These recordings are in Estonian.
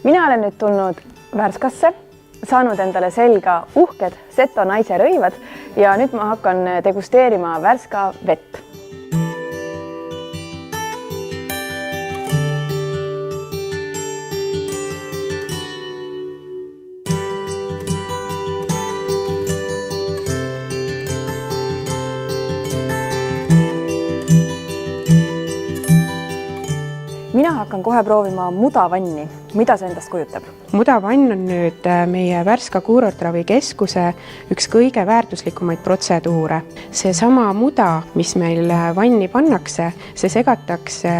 Mina olen nüüd tulnud Värskasse, saanud endale selga uhked Seto naise rõivad ja nüüd ma hakkan degusteerima Värska vett. Mina hakkan kohe proovima mudavanni. Mida see endast kujutab? Mudavann on nüüd meie Värska kuurortravikeskuse üks kõige väärtuslikumaid protseduure. Seesama muda, mis meil vanni pannakse, see segatakse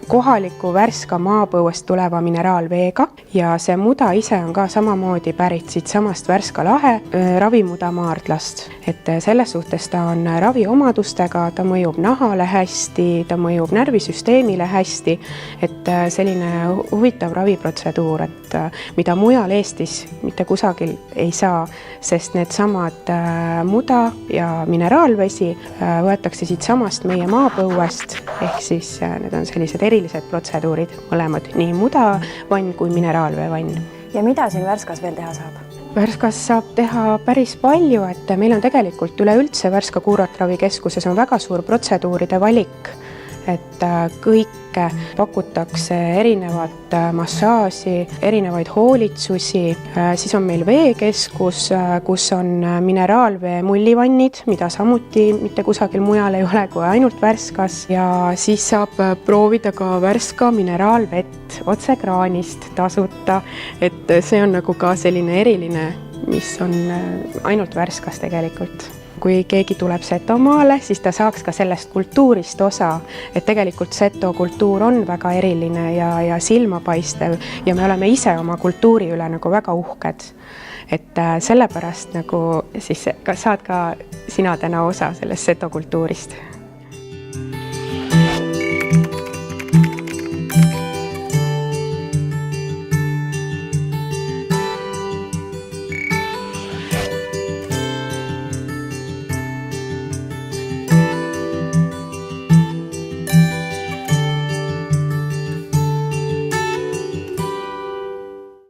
kohaliku Värska maapõuest tuleva mineraalveega ja see muda ise on ka samamoodi pärit siit samast Värska lahe ravimuda maardlast. Et selles suhtes ta on raviomadustega, ta mõjub nahale hästi, ta mõjub närvisüsteemile hästi, et selline huvitav raviprotseduur, et mida mujal Eestis mitte kusagil ei saa, sest need samad muda ja mineraalvesi võetakse siit samast meie maapõuest, ehk siis need on sellised erilised protseduurid, mõlemad, nii mudavann kui mineraalveevann. Ja mida siin Värskas veel teha saab? Värskas saab teha päris palju, et meil on tegelikult üleüldse Värska kuurortravikeskuses on väga suur protseduuride valik, et kõike pakutakse erinevat massaaži, erinevaid hoolitsusi, siis on meil veekeskus, kus on mineraalvee mullivannid, mida samuti mitte kusagil mujal ei ole kui ainult Värskas ja siis saab proovida ka Värska mineraalvett otse kraanist tasuta, et see on nagu ka selline eriline, mis on ainult Värskas tegelikult. Kui keegi tuleb Setomaale, siis ta saaks ka sellest kultuurist osa, et tegelikult Seto kultuur on väga eriline ja silmapaistev ja me oleme ise oma kultuuri üle nagu väga uhked. Et sellepärast nagu siis saad ka sina täna osa sellest Seto kultuurist.